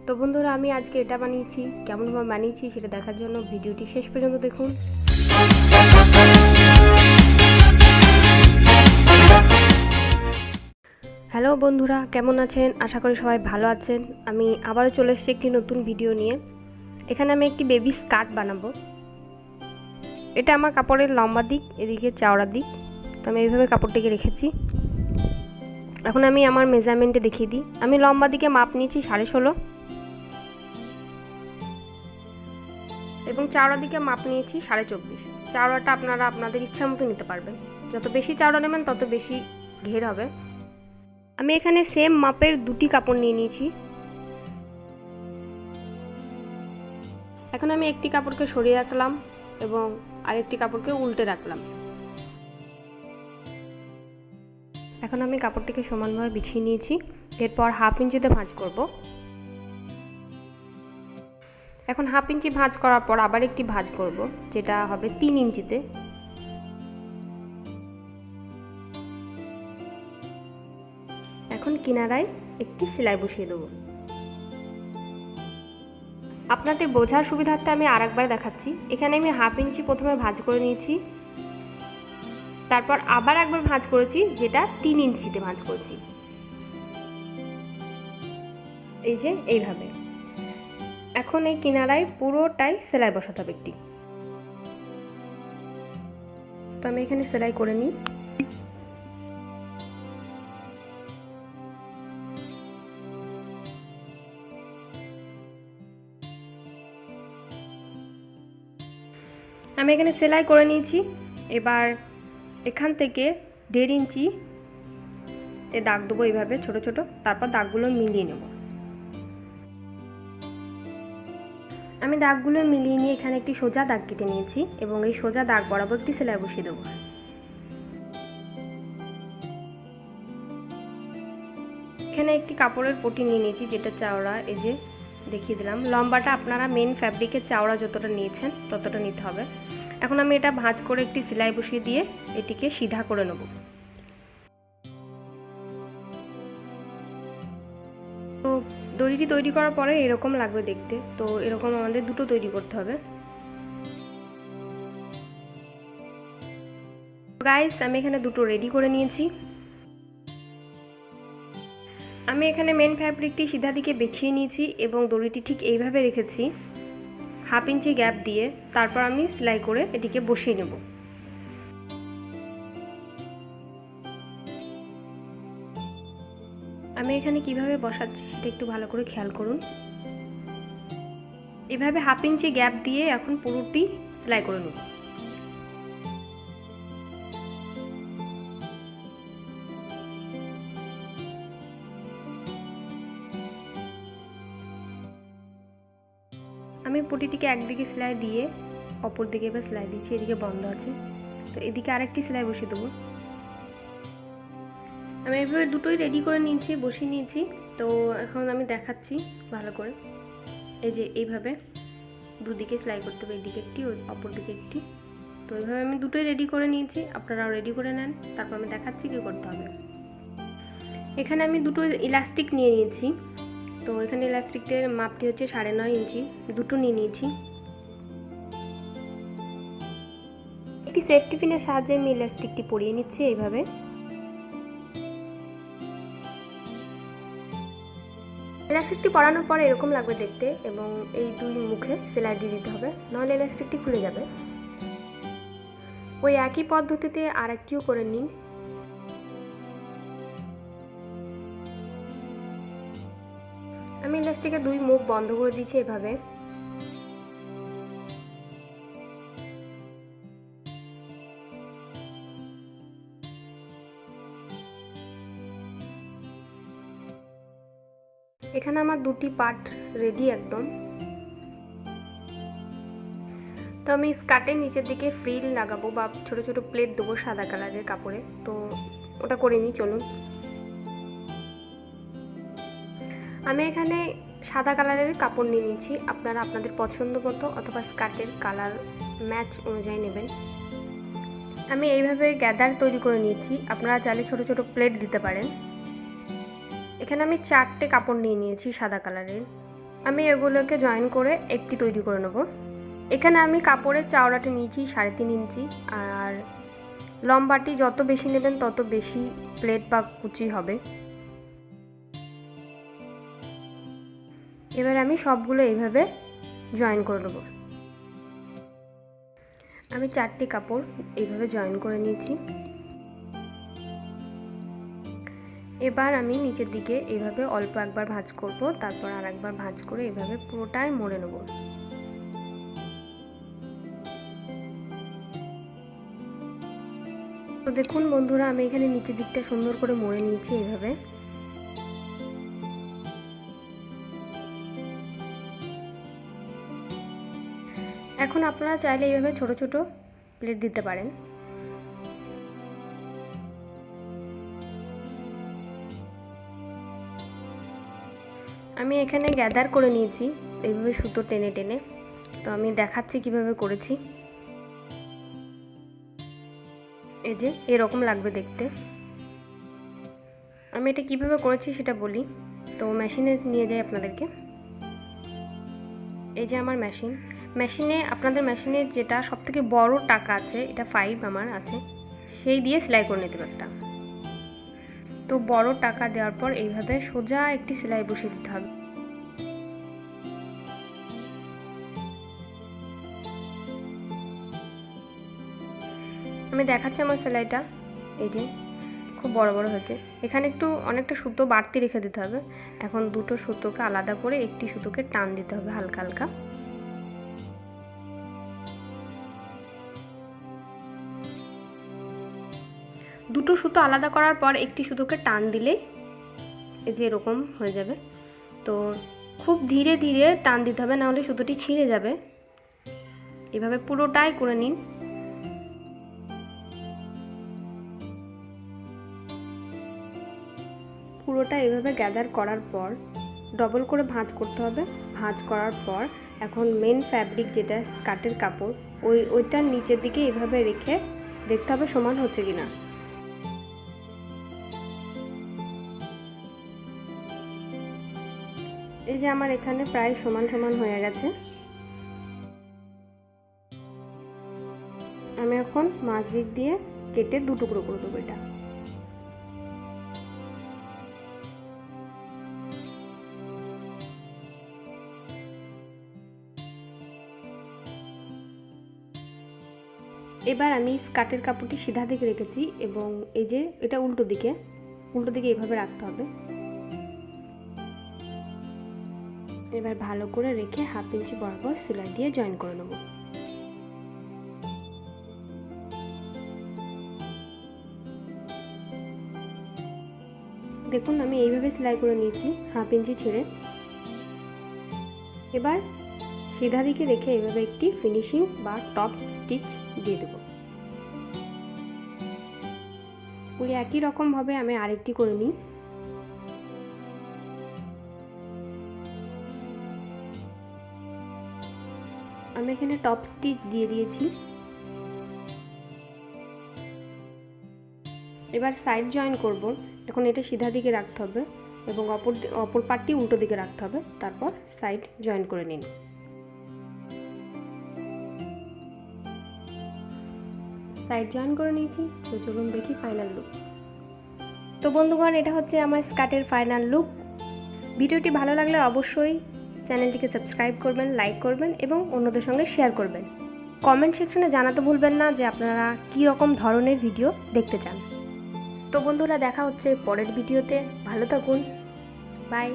তো বন্ধুরা, আমি আজকে এটা বানিয়েছি। কেমনভাবে বানিয়েছি সেটা দেখার জন্য ভিডিওটি শেষ পর্যন্ত দেখুন। হ্যালো বন্ধুরা, কেমন আছেন? আশা করি সবাই ভালো আছেন। আমি আবারও চলে এসেছি একটি নতুন ভিডিও নিয়ে। এখানে আমি একটি বেবি স্কার্ট বানাবো। এটা আমার কাপড়ের লম্বা দিক, এদিকে চওড়া দিক। তো আমি এইভাবে কাপড়টিকে রেখেছি। এখন আমি আমার মেজারমেন্টে দেখিয়ে দিই। আমি লম্বা দিকে মাপ নিয়েছি 16.5 এবং চওড়া দিকে মাপ নিয়েছি 24.5। চওড়াটা আপনারা আপনাদের ইচ্ছা মতো নিতে পারবেন। যত বেশি চওড়া নেবেন তত বেশি ঘের হবে। আমি এখানে সেম মাপের দুটি কাপড় নিয়ে নিয়েছি। এখন আমি একটি কাপড়কে সরিয়ে রাখলাম এবং আরেকটি কাপড়কে উল্টে রাখলাম। এখন আমি কাপড়টিকে সমানভাবে বিছিয়ে নিয়েছি। এরপর 1/2 ইঞ্চিতে ভাঁজ করব। এখন 1/2 ইঞ্চি ভাঁজ করার পর আবার একটি ভাঁজ করব, যেটা হবে 3 ইঞ্চিতে। এখন কিনারায় একটি সেলাই বসিয়ে দেব। আপনাদের বোঝার সুবিধার্থে আমি আরেকবার দেখাচ্ছি। এখানে আমি 1/2 ইঞ্চি প্রথমে ভাঁজ করে নিয়েছি, তারপর আবার একবার ভাঁজ করেছি, যেটা 3 ইঞ্চিতে ভাঁজ করেছি। এই যে এইভাবে। এখন এই কিনারায় পুরোটাই সেলাই বসাতে হবে একটি। তো আমি এখানে সেলাই করে নিই। আমি এখানে সেলাই করে নিয়েছি। এবার এখান থেকে 1.5 ইঞ্চি দাগ দেবো এইভাবে ছোট ছোট, তারপর দাগগুলো মিলিয়ে নেব। আমি দাগগুলো মিলিয়ে নিয়ে এখানে একটি সোজা দাগ কেটে নিয়েছি এবং এই সোজা দাগ বরাবর একটি সেলাই বসিয়ে দেবো। এখানে একটি কাপড়ের পটি নিয়ে নিয়েছি, যেটা চওড়া, এই যে দেখিয়ে দিলাম। লম্বাটা আপনারা মেন ফ্যাব্রিকের চওড়া যতটা নিয়েছেন ততটা নিতে হবে। এখন আমি এটা ভাঁজ করে একটি সেলাই বসিয়ে দিয়ে এটিকে সিধা করে নেব। তো দড়িটি তৈরি করার পরে এরকম লাগবে দেখতে। তো এরকম আমাদের দুটো তৈরি করতে হবে। গাইস, আমি এখানে দুটো রেডি করে নিয়েছি। আমি এখানে মেন ফ্যাব্রিকটি সিধা দিকে বিছিয়ে নিয়েছি এবং দড়িটি ঠিক এইভাবে রেখেছি 1/2 ইঞ্চি গ্যাপ দিয়ে। তারপর আমি সেলাই করে এটিকে বসিয়ে নেব। আমি এখানে কিভাবে বসাচ্ছি সেটা একটু ভালো করে খেয়াল করুন। এভাবে 1/2 ইঞ্চি গ্যাপ দিয়ে এখন পুরোটি সেলাই করে নেব। আমি পটিটিকে একদিকে সেলাই দিয়ে অপর দিকে এবার সেলাই দিচ্ছি। এদিকে বন্ধ আছে, তো এদিকে আরেকটি সেলাই বসিয়ে দেবো। আমি এভাবে দুটোই রেডি করে নিয়েছি, বসিয়ে নিয়েছি। তো এখন আমি দেখাচ্ছি ভালো করে। এই যে এইভাবে দুদিকে সেলাই করতে হবে, এদিকে একটি অপর দিকে একটি। তো এইভাবে আমি দুটোই রেডি করে নিয়েছি, আপনারাও রেডি করে নেন। তারপর আমি দেখাচ্ছি কী করতে হবে। এখানে আমি দুটো ইলাস্টিক নিয়ে নিয়েছি। তো এখানে ইলাস্টিকের মাপটি হচ্ছে 9.5 ইঞ্চি, দুটো নিয়ে নিয়েছি। একটি সেফটি পিনের সাহায্যে আমি ইলাস্টিকটি পরিয়ে নিচ্ছি এইভাবে। ইলাস্টিকটি পরানোর পরে এরকম লাগবে দেখতে এবং এই দুই মুখে সেলাই দিয়ে দিতে হবে, নাহলে ইলাস্টিকটি খুলে যাবে। ওই একই পদ্ধতিতে আরেকটিও করে নিন। আমি ইলাস্টিকের দুই মুখ বন্ধ করে দিয়েছি এভাবে। এখানে আমার দুটি পার্ট রেডি একদম। তো আমি স্কার্টের নিচের দিকে ফ্রিল লাগাবো বা ছোট ছোট প্লেট দেবো সাদা কালারের কাপড়ে। তো ওটা করে নিই, চলুন। আমি এখানে সাদা কালারের কাপড় নিয়ে নিচ্ছি। আপনারা আপনাদের পছন্দ মতো অথবা স্কার্টের কালার ম্যাচ অনুযায়ী নেবেন। আমি এইভাবে গ্যাদার তৈরি করে নিয়েছি, আপনারা চাইলে ছোট ছোট প্লেট দিতে পারেন। এখানে আমি 4টে কাপড় নিয়ে নিয়েছি সাদা কালারের। আমি এগুলোকে জয়েন করে একটি তৈরি করে নেব। এখানে আমি কাপড়ের চওড়াটা নিয়েছি 3.5 ইঞ্চি, আর লম্বাটি যত বেশি নেবেন তত বেশি প্লেট বা কুচি হবে। এবার আমি সবগুলো এইভাবে জয়েন করে নেব। আমি 4টি কাপড় এইভাবে জয়েন করে নিয়েছি। এবার আমি নিচের দিকে এইভাবে অল্প একবার ভাঁজ করব, তারপর আর একবার ভাঁজ করে এইভাবে পুরোটাই মুড়ে নেব। তো দেখুন বন্ধুরা, আমি এখানে নিচের দিকটা সুন্দর করে মুড়ে নিয়েছি এইভাবে। এখন আপনারা চাইলে এইভাবে ছোট ছোট প্লেট দিতে পারেন। আমি এখানে গ্যাদার করে নিয়েছি এইভাবে সুতো টেনে টেনে। তো আমি দেখাচ্ছি কিভাবে করেছি। এই যে এরকম লাগবে দেখতে। আমি এটা কিভাবে করেছি সেটা বলি। তো মেশিনে নিয়ে যাই আপনাদেরকে। এই যে আমার মেশিনে আপনাদের মেশিনে যেটা সবথেকে বড় টাকা আছে, এটা 5 আমার আছে, সেই দিয়ে সেলাই করে নিতে একটা। তো বড় টাকা দেওয়ার পর এইভাবে সোজা একটি সেলাই বসিয়ে দিতে হবে। আমি দেখাচ্ছি আমার সেলাইটা। এই যে খুব বড় বড় হয়েছে। এখানে অনেকটা সুতো বাড়তি রেখে দিতে হবে। এখন দুটো সুতোকে আলাদা করে একটি সুতোকে টান দিতে হবে হালকা হালকা। দুটো সুতো আলাদা করার পর একটি সুতোকে টান দিলে এই যে এরকম হয়ে যাবে। তো খুব ধীরে ধীরে টান দিতে হবে, না হলে সুতোটি ছিঁড়ে যাবে। এভাবে পুরোটাই করে নিন। পুরোটা এভাবে গ্যাদার করার পর ডবল করে ভাঁজ করতে হবে। ভাঁজ করার পর এখন মেন ফ্যাব্রিক যেটা স্কার্টের কাপড়, ওইটার নিচের দিকে এভাবে রেখে দেখতে হবে সমান হচ্ছে কিনা। এই যে আমার এখানে প্রায় সমান সমান হয়ে গেছে। আমি এখন মাঝ দিক দিয়ে কেটে 2 টুকরো করে দেবো এটা। এবার আমি স্কার্টের কাপড়টি সিধা দিকে রেখেছি এবং এই যে এটা উল্টো দিকে এইভাবে রাখতে হবে। এবার ভালো করে রেখে 1/2 ইঞ্চি বরাবর সেলাই দিয়ে জয়েন করে নেব। দেখুন আমি এইভাবে সেলাই করে নিয়েছি 1/2 ইঞ্চি ছেড়ে। এবার সিধা দিকে রেখে এইভাবে একটি ফিনিশিং বা টপ স্টিচ দিয়ে দেব। ওই একই রকমভাবে আমি আরেকটি করে নিই। আমি এখানে টপ স্টিচ দিয়ে দিয়েছি। এবার সাইড জয়েন করব। এখন এটা সিধা দিকে রাখতে হবে এবং অপর পার্টটি উল্টো দিকে রাখতে হবে। তারপর সাইড জয়েন করে নিন। সাইড জয়েন করে নিয়েছি। তো চলুন দেখি ফাইনাল লুক। তো বন্ধুগণ, এটা হচ্ছে আমার স্কার্টের ফাইনাল লুক। ভিডিওটি ভালো লাগলে অবশ্যই চ্যানেলটিকে সাবস্ক্রাইব করবেন, লাইক করবেন এবং অন্যদের সঙ্গে শেয়ার করবেন। কমেন্ট সেকশনে জানাতে ভুলবেন না যে আপনারা কী রকম ধরনের ভিডিও দেখতে চান। তো বন্ধুরা, দেখা হচ্ছে পরের ভিডিওতে। ভালো থাকুন। বাই।